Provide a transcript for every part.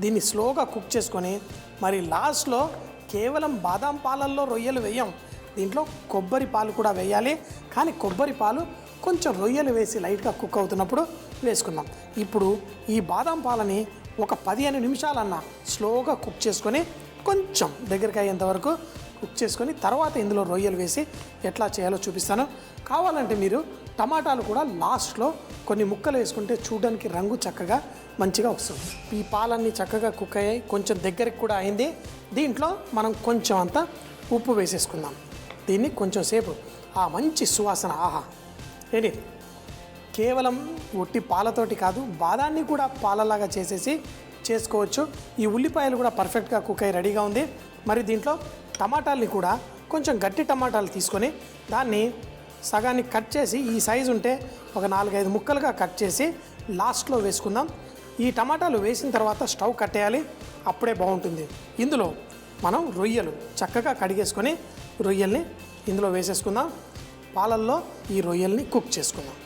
దీన్ని స్లోగా కుక్ చేసుకొని మరి లాస్ట్లో కేవలం బాదాం పాలల్లో రొయ్యలు వేయం, దీంట్లో కొబ్బరి పాలు కూడా వేయాలి. కానీ కొబ్బరి పాలు కొంచెం రొయ్యలు వేసి లైట్గా కుక్ అవుతున్నప్పుడు వేసుకుందాం. ఇప్పుడు ఈ బాదాం పాలని ఒక 15 నిమిషాలన్నా స్లోగా కుక్ చేసుకొని కొంచెం దగ్గరికి అయ్యేంత వరకు కుక్ చేసుకొని తర్వాత ఇందులో రొయ్యలు వేసి ఎట్లా చేయాలో చూపిస్తాను. కావాలంటే మీరు టమాటాలు కూడా లాస్ట్లో కొన్ని ముక్కలు వేసుకుంటే చూడడానికి రంగు చక్కగా మంచిగా వస్తుంది. ఈ పాలన్నీ చక్కగా కుక్ అయ్యాయి, కొంచెం దగ్గరికి కూడా అయింది. దీంట్లో మనం కొంచెం అంతా ఉప్పు వేసేసుకుందాం. దీన్ని కొంచెం సేపు ఆ మంచి సువాసన ఆహా ఏంటి, కేవలం ఒట్టి పాలతోటి కాదు బాదాన్ని కూడా పాలలాగా చేసేసి చేసుకోవచ్చు. ఈ ఉల్లిపాయలు కూడా పర్ఫెక్ట్గా కుక్ అయ్యి రెడీగా ఉంది. మరి దీంట్లో టమాటాలని కూడా కొంచెం గట్టి టమాటాలు తీసుకొని దాన్ని సగాన్ని కట్ చేసి ఈ సైజు ఉంటే ఒక 4-5 ముక్కలుగా కట్ చేసి లాస్ట్లో వేసుకుందాం. ఈ టమాటాలు వేసిన తర్వాత స్టవ్ కట్టేయాలి, అప్పుడే బాగుంటుంది. ఇందులో మనం రొయ్యలు చక్కగా కడిగేసుకొని రొయ్యల్ని ఇందులో వేసేసుకుందాం. పాలల్లో ఈ రొయ్యల్ని కుక్ చేసుకుందాం.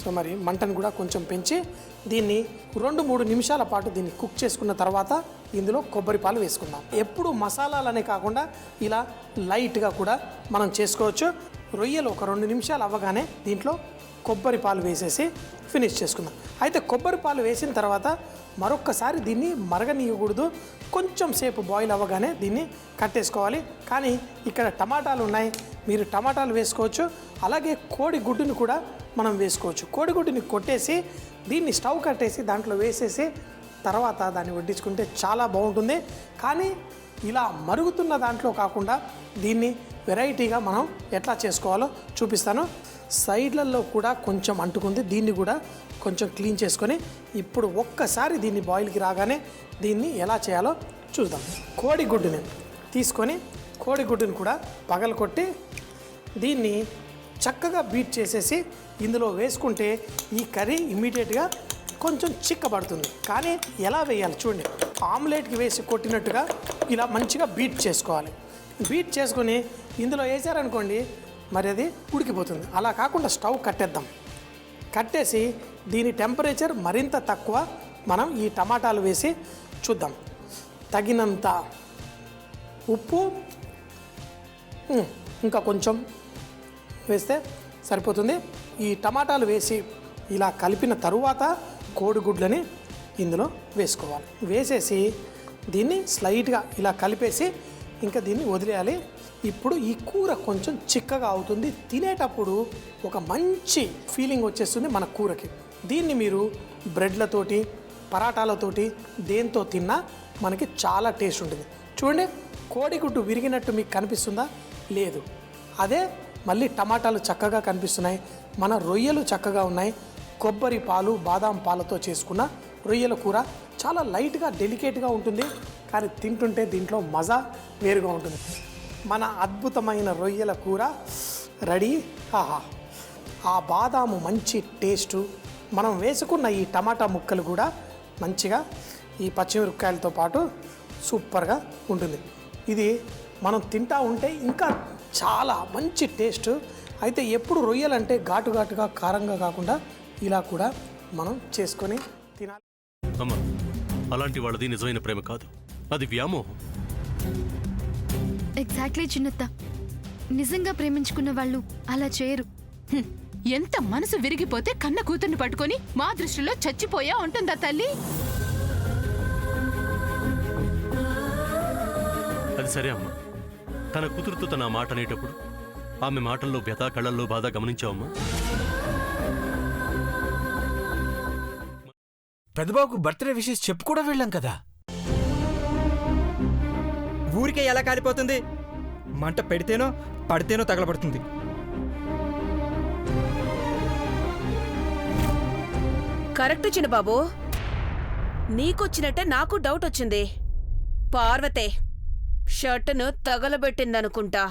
సో మరి మంటను కూడా కొంచెం పెంచి దీన్ని 2-3 నిమిషాల పాటు దీన్ని కుక్ చేసుకున్న తర్వాత ఇందులో కొబ్బరి పాలు వేసుకుందాం. ఎప్పుడు మసాలాలనే కాకుండా ఇలా లైట్గా కూడా మనం చేసుకోవచ్చు. రొయ్యలు ఒక 2 నిమిషాలు అవ్వగానే దీంట్లో కొబ్బరి పాలు వేసేసి ఫినిష్ చేసుకుందాం. అయితే కొబ్బరి పాలు వేసిన తర్వాత మరొక్కసారి దీన్ని మరగనీయకూడదు, కొంచెం సేపు బాయిల్ అవ్వగానే దీన్ని కట్టేసుకోవాలి. కానీ ఇక్కడ టమాటాలు ఉన్నాయి, మీరు టమాటాలు వేసుకోవచ్చు. అలాగే కోడిగుడ్డుని కూడా మనం వేసుకోవచ్చు. కోడిగుడ్డుని కొట్టేసి దీన్ని స్టవ్ కట్టేసి దాంట్లో వేసేసి తర్వాత దాన్ని వడ్డించుకుంటే చాలా బాగుంటుంది. కానీ ఇలా మరుగుతున్న దాంట్లో కాకుండా దీన్ని వెరైటీగా మనం ఎట్లా చేసుకోవాలో చూపిస్తాను. సైడ్లలో కూడా కొంచెం అంటుకుంది, దీన్ని కూడా కొంచెం క్లీన్ చేసుకొని ఇప్పుడు ఒక్కసారి దీన్ని బాయిల్కి రాగానే దీన్ని ఎలా చేయాలో చూద్దాం. కోడిగుడ్డుని తీసుకొని కోడిగుడ్డుని కూడా పగలకొట్టి దీన్ని చక్కగా బీట్ చేసేసి ఇందులో వేసుకుంటే ఈ కర్రీ ఇమ్మీడియట్గా కొంచెం చిక్కబడుతుంది. కానీ ఎలా వేయాలి చూడండి, ఆమ్లెట్కి వేసి కొట్టినట్టుగా ఇలా మంచిగా బీట్ చేసుకోవాలి. బీట్ చేసుకొని ఇందులో వేసారనుకోండి మరి అది ఉడికిపోతుంది. అలా కాకుండా స్టవ్ కట్టేద్దాం. కట్టేసి దీని టెంపరేచర్ మరింత తక్కువ. మనం ఈ టమాటాలు వేసి చూద్దాం. తగినంత ఉప్పు ఇంకా కొంచెం వేస్తే సరిపోతుంది. ఈ టమాటాలు వేసి ఇలా కలిపిన తరువాత కోడిగుడ్లని ఇందులో వేసుకోవాలి. వేసేసి దీన్ని స్లైట్గా ఇలా కలిపేసి ఇంకా దీన్ని వదిలేయాలి. ఇప్పుడు ఈ కూర కొంచెం చిక్కగా అవుతుంది. తినేటప్పుడు ఒక మంచి ఫీలింగ్ వచ్చేస్తుంది మన కూరకి. దీన్ని మీరు బ్రెడ్లతోటి పరాటాలతోటి దేంతో తిన్నా మనకి చాలా టేస్ట్ ఉంటుంది. చూడండి, కోడిగుడ్డు విరిగినట్టు మీకు కనిపిస్తుందా? లేదు. అదే మళ్ళీ టమాటాలు చక్కగా కనిపిస్తున్నాయి, మన రొయ్యలు చక్కగా ఉన్నాయి. కొబ్బరి పాలు బాదాం పాలతో చేసుకున్న రొయ్యల కూర చాలా లైట్గా డెలికేట్గా ఉంటుంది. కానీ తింటుంటే దీంట్లో మజా వేరుగా ఉంటుంది. మన అద్భుతమైన రొయ్యల కూర రెడీ. ఆహా, ఆ బాదాము మంచి టేస్టు, మనం వేసుకున్న ఈ టమాటా ముక్కలు కూడా మంచిగా ఈ పచ్చిమిరపకాయలతో పాటు సూపర్గా ఉంటుంది. ఇది మనం తింటా ఉంటే ఇంకా చాలా మంచి టేస్ట్. అయితే ఎప్పుడు రొయ్యలంటే ఘాటుగా కారంగా కాకుండా ఇలా కూడా మనం చేసుకొని తినాలి. అమ్మా, అలాంటి వాళ్ళది నిజమైన ప్రేమ కాదు, అది వ్యామోహం. ఎగ్జాక్ట్లీ చిన్నత్త, నిజంగా ప్రేమించుకున్న వాళ్ళు అలా చేయరు. ఎంత మనసు విరిగిపోతే కన్న కూతుర్ని పట్టుకొని మా దృష్టిలో చచ్చిపోయా ఉంటుందా తల్లి? అది సరే అమ్మా, తన కూతురుతో తన మాట అనేటప్పుడు ఆమె మాటల్లో వ్యథ, కళ్ళల్లో బాధ గమనించావమ్మా? పెద్దబాబుకు బర్త్డే విషెస్ చెప్పు కూడా వెళ్ళాం కదా. ఊరికే ఎలా కాలిపోతుంది? మంట పెడితేనో పడితేనో తగలబడుతుంది. కరెక్ట్ చిన్నబాబు, నీకొచ్చినట్టే నాకు డౌట్ వచ్చింది. పార్వతే షర్టును తగలబెట్టిందనుకుంటా.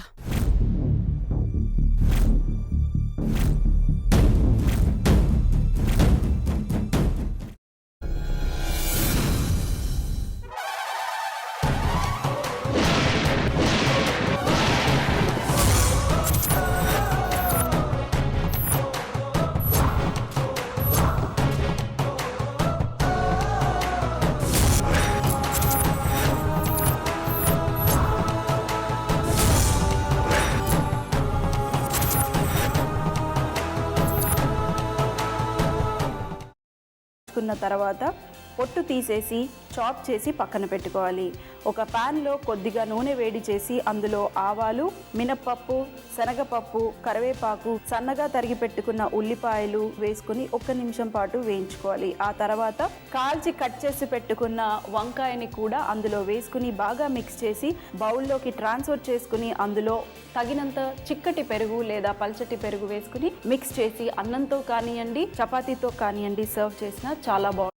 కున్న తర్వాత పొట్టు తీసేసి చాప్ చేసి పక్కన పెట్టుకోవాలి. ఒక ప్యాన్లో కొద్దిగా నూనె వేడి చేసి అందులో ఆవాలు, మినప్పప్పు, శనగపప్పు, కరివేపాకు, సన్నగా తరిగి పెట్టుకున్న ఉల్లిపాయలు వేసుకుని 1 నిమిషం పాటు వేయించుకోవాలి. ఆ తర్వాత కాల్చి కట్ చేసి పెట్టుకున్న వంకాయని కూడా అందులో వేసుకుని బాగా మిక్స్ చేసి బౌల్లోకి ట్రాన్స్ఫర్ చేసుకుని అందులో తగినంత చిక్కటి పెరుగు లేదా పల్చటి పెరుగు వేసుకుని మిక్స్ చేసి అన్నంతో కానివ్వండి, చపాతీతో కానివ్వండి సర్వ్ చేసినా చాలా బాగుంటుంది.